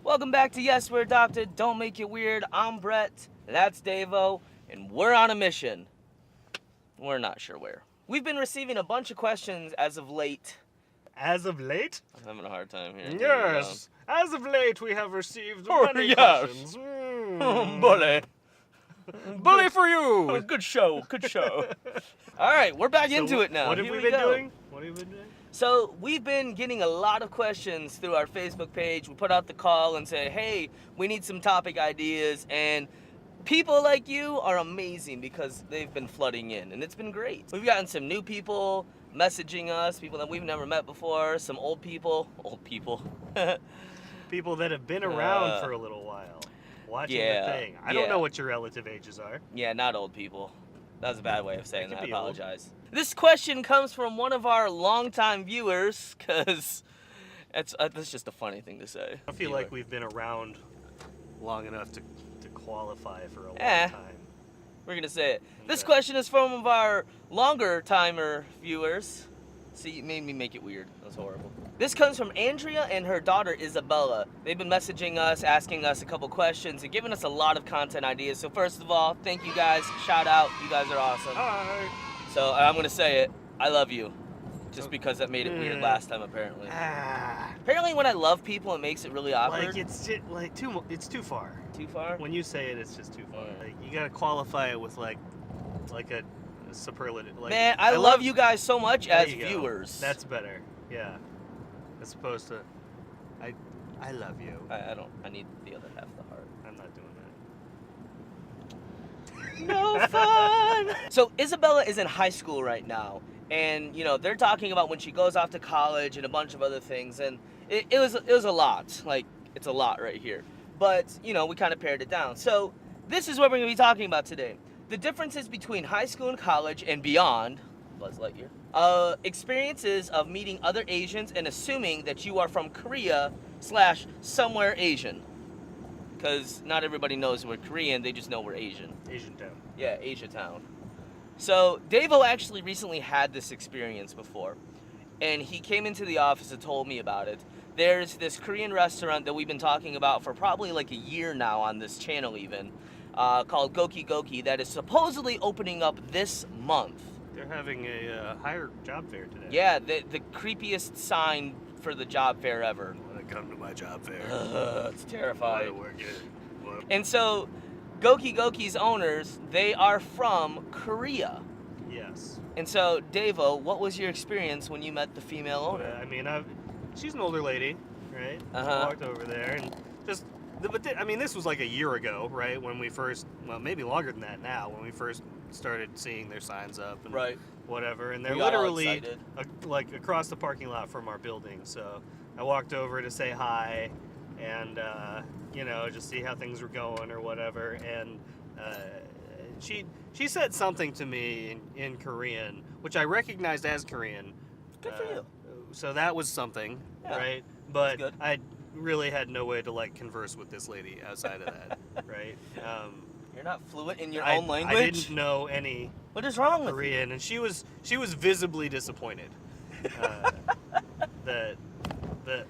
Welcome back to Yes, We're Adopted. Don't make it weird. I'm Brett. That's Davo. And we're on a mission. We're not sure where. We've been receiving a bunch of questions as of late. As of late? I'm having a hard time here. Yes. As of late, we have received many yes. questions. Bully. Bully for you! Good show. Good show. All right, we're back into it now. What have Here we we been go. doing? What have you been doing? So we've been getting a lot of questions through our Facebook page. We put out the call and say, hey, we need some topic ideas. And people like you are amazing because they've been flooding in, and it's been great. We've gotten some new people messaging us, people that we've never met before, some old people. People that have been around for a little while, watching the thing. I don't know what your relative ages are. Yeah, not old people. That was a bad way of saying that. I apologize. Old. This question comes from one of our longtime viewers, because that's just a funny thing to say. I feel like we've been around long enough to qualify for a long time. We're going to say it. Okay. This question is from one of our longer timer viewers. See, you made me make it weird. That was horrible. This comes from Andrea and her daughter, Isabella. They've been messaging us, asking us a couple questions, and giving us a lot of content ideas. So first of all, thank you guys. Shout out. You guys are awesome. Hi. So I'm going to say it. I love you. Just because that made it weird last time, apparently. Apparently when I love people, it makes it really awkward. Like, it's too far. Too far? When you say it, it's just too far. Like, you got to qualify it with, like a superlative. Like, man, I love you guys so much as viewers. That's better. Yeah. As opposed to, I love you. I need the other half of the heart. I'm not doing that. No fun! So Isabella is in high school right now. And, you know, they're talking about when she goes off to college and a bunch of other things. And it was a lot. Like, it's a lot right here. But, you know, we kind of pared it down. So this is what we're going to be talking about today. The differences between high school and college and beyond, Buzz Lightyear, experiences of meeting other Asians and assuming that you are from Korea / somewhere Asian. Because not everybody knows we're Korean, they just know we're Asian. Asian town. Yeah, Asia town. So Davo actually recently had this experience before. And he came into the office and told me about it. There's this Korean restaurant that we've been talking about for probably like a year now on this channel even. Called Goki Goki that is supposedly opening up this month. They're having a higher job fair today. Yeah, the creepiest sign for the job fair ever. Want to come to my job fair? It's terrifying. What? And so, Goki Goki's owners, they are from Korea. Yes. And so, Davo, what was your experience when you met the female owner? I mean, she's an older lady, right? I walked over there and just. But this was like a year ago, right? When we first, well, maybe longer than that now, when we first started seeing their signs up and whatever. And they're literally like across the parking lot from our building. So I walked over to say hi and, you know, just see how things were going or whatever. And she said something to me in Korean, which I recognized as Korean. Good for you. So that was something, right? But I really had no way to like converse with this lady outside of that, right? You're not fluent in your own language? I didn't know any what is wrong with Korean, and she was visibly disappointed. that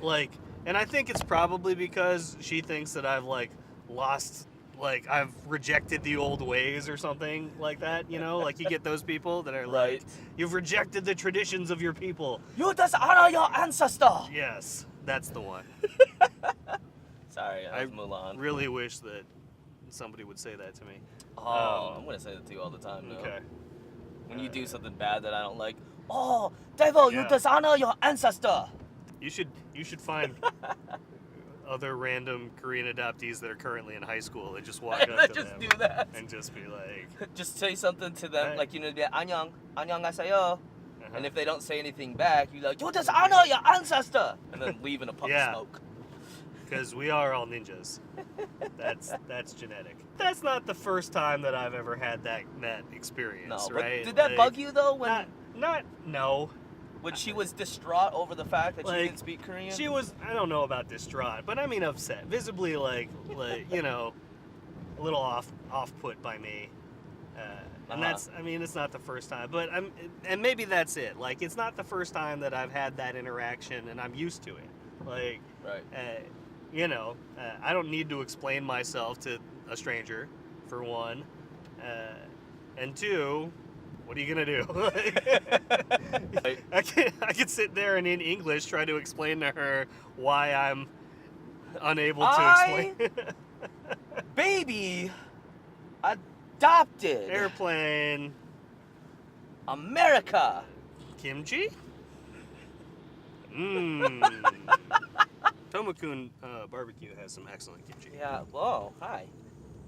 like, and I think it's probably because she thinks that I've like lost, like I've rejected the old ways or something like that, you know? Like you get those people that are like, you've rejected the traditions of your people. You dishonor your ancestor. Yes. That's the one. Sorry, I was Mulan. Really wish that somebody would say that to me. Oh, I'm going to say that to you all the time, though. Okay. When you do something bad that I don't like, oh, Davo, you dishonor your ancestor. You should find other random Korean adoptees that are currently in high school and just walk up to them. Do that. And just be like... just say something to them, like, you know, annyeonghaseyo. And if they don't say anything back, you're like, you dishonor your ancestor! And then leave in a puff of smoke. Because we are all ninjas. That's genetic. That's not the first time that I've ever had that experience, right? Did that bug you, though? No. When she was distraught over the fact that she didn't speak Korean? She was, I don't know about distraught, but I mean upset. Visibly, like you know, a little off-put by me. And that's, I mean, it's not the first time, but and maybe that's it. Like, it's not the first time that I've had that interaction, and I'm used to it. Like, I don't need to explain myself to a stranger, for one. And two, what are you gonna do? I could sit there and in English try to explain to her why I'm unable to explain. Baby adopted. Airplane. America. Kimchi? Mmm. Tomakun Barbecue has some excellent kimchi. Yeah, whoa, hi.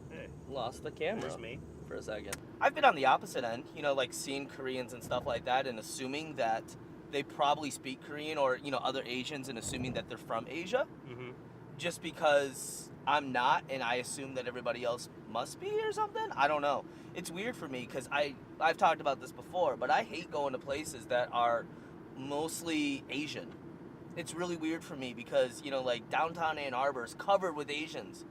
Hey. Lost the camera. There's me. For a second. I've been on the opposite end, like seeing Koreans and stuff like that and assuming that they probably speak Korean or, other Asians and assuming that they're from Asia. Mm-hmm. Just because I'm not and I assume that everybody else must be or something. I don't know. It's weird for me because I've talked about this before, but I hate going to places that are mostly Asian. It's really weird for me because, like downtown Ann Arbor is covered with Asians.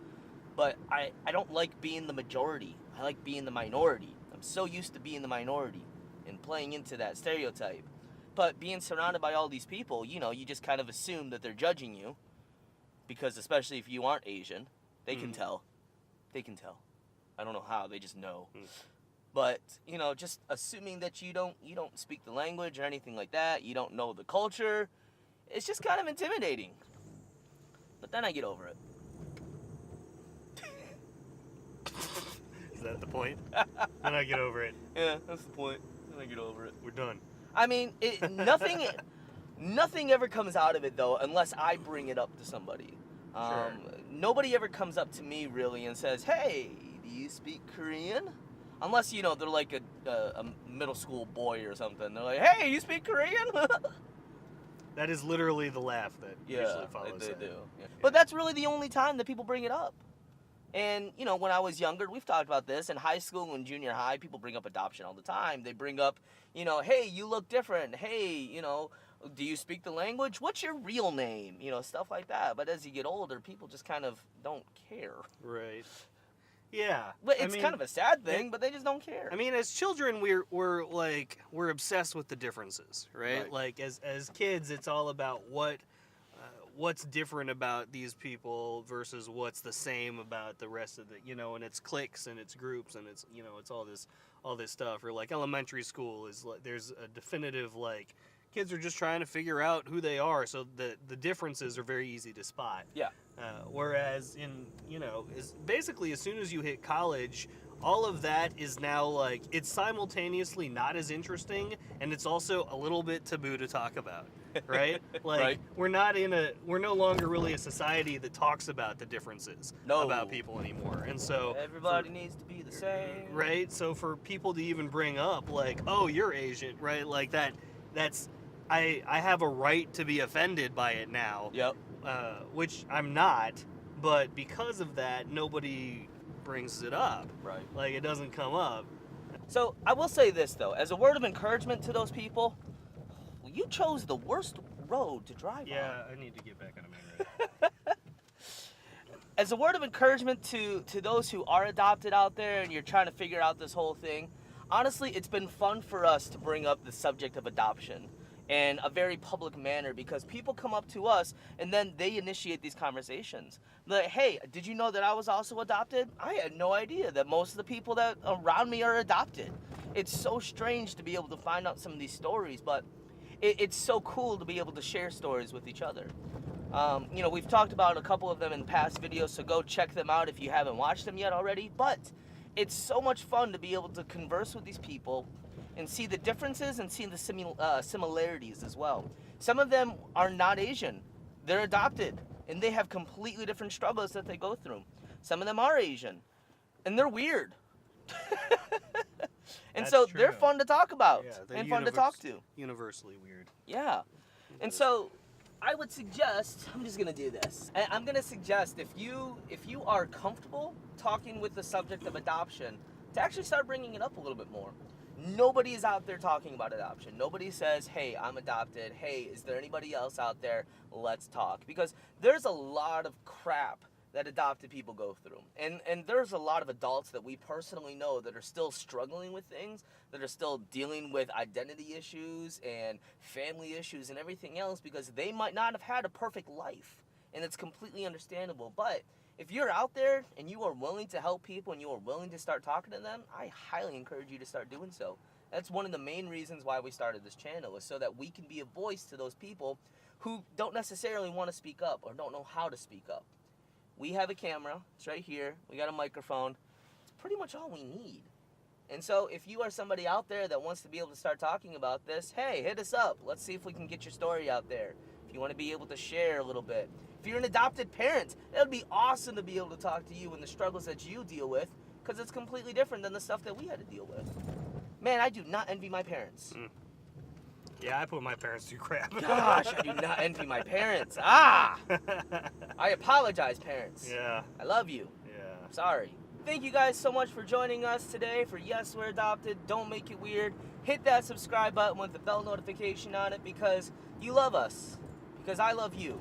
But I don't like being the majority. I like being the minority. I'm so used to being the minority and playing into that stereotype. But being surrounded by all these people, you just kind of assume that they're judging you. Because especially if you aren't Asian, they can tell. They can tell. I don't know how, they just know. But, just assuming that you don't speak the language or anything like that, you don't know the culture, it's just kind of intimidating. But then I get over it. Is that the point? Then I get over it. Yeah, that's the point. Then I get over it. We're done. I mean, nothing ever comes out of it, though, unless I bring it up to somebody. Sure. Nobody ever comes up to me, really, and says, hey, do you speak Korean? Unless, they're like a middle school boy or something. They're like, hey, you speak Korean? That is literally the laugh that usually follows they that. do. Yeah. But that's really the only time that people bring it up. And, when I was younger, we've talked about this, in high school and junior high, people bring up adoption all the time. They bring up, hey, you look different. Hey, do you speak the language? What's your real name? Stuff like that. But as you get older, people just kind of don't care. Right. Yeah. But it's kind of a sad thing, but they just don't care. I mean, as children, we're obsessed with the differences, right? Like as kids, it's all about what's different about these people versus what's the same about the rest of the, and it's cliques and it's groups and it's, it's all this stuff. Or like elementary school is like, there's a definitive, like, kids are just trying to figure out who they are, so the differences are very easy to spot. Yeah. Whereas in, is basically as soon as you hit college, all of that is now like, it's simultaneously not as interesting and it's also a little bit taboo to talk about. Right? Like, right. We're no longer really a society that talks about the differences about people anymore. And so everybody needs to be the same. Right? So for people to even bring up like, oh, you're Asian, right? Like that's I have a right to be offended by it now. Yep. Which I'm not, but because of that, nobody brings it up. Right. Like, it doesn't come up. So I will say this, though, as a word of encouragement to those people, you chose the worst road to drive on. Yeah, I need to get back on a main road. As a word of encouragement to those who are adopted out there and you're trying to figure out this whole thing, honestly, it's been fun for us to bring up the subject of adoption in a very public manner because people come up to us and then they initiate these conversations. Like, hey, did you know that I was also adopted? I had no idea that most of the people that around me are adopted. It's so strange to be able to find out some of these stories, but it's so cool to be able to share stories with each other. We've talked about a couple of them in past videos, so go check them out if you haven't watched them yet already, but it's so much fun to be able to converse with these people and see the differences and see the similarities as well. Some of them are not Asian. They're adopted, and they have completely different struggles that they go through. Some of them are Asian, and they're weird. And That's so true. they're fun to talk about and fun to talk to. Universally weird. Yeah. And so I would suggest, I'm just going to do this. I'm going to suggest if you are comfortable talking with the subject of adoption, to actually start bringing it up a little bit more. Nobody is out there talking about adoption. Nobody says, hey, I'm adopted. Hey, is there anybody else out there? Let's talk. Because there's a lot of crap that adopted people go through. And there's a lot of adults that we personally know that are still struggling with things, that are still dealing with identity issues and family issues and everything else because they might not have had a perfect life. and it's completely understandable. But if you're out there and you are willing to help people and you are willing to start talking to them, I highly encourage you to start doing so. That's one of the main reasons why we started this channel, is so that we can be a voice to those people who don't necessarily want to speak up or don't know how to speak up. We have a camera. It's right here. We got a microphone. It's pretty much all we need. And so if you are somebody out there that wants to be able to start talking about this, hey, hit us up. Let's see if we can get your story out there. If you want to be able to share a little bit. If you're an adopted parent, it would be awesome to be able to talk to you and the struggles that you deal with, because it's completely different than the stuff that we had to deal with. Man, I do not envy my parents. Yeah, I put my parents through crap. Gosh, I do not envy my parents. I apologize, parents. Yeah. I love you. Yeah. Sorry. Thank you guys so much for joining us today for Yes, We're Adopted. Don't make it weird. Hit that subscribe button with the bell notification on it, because you love us. Because I love you.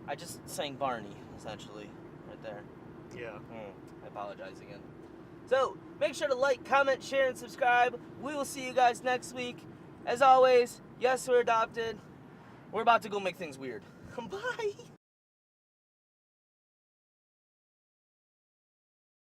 I just sang Barney, essentially, right there. Yeah. I apologize again. So, make sure to like, comment, share, and subscribe. We will see you guys next week. As always, yes, we're adopted. We're about to go make things weird. Bye.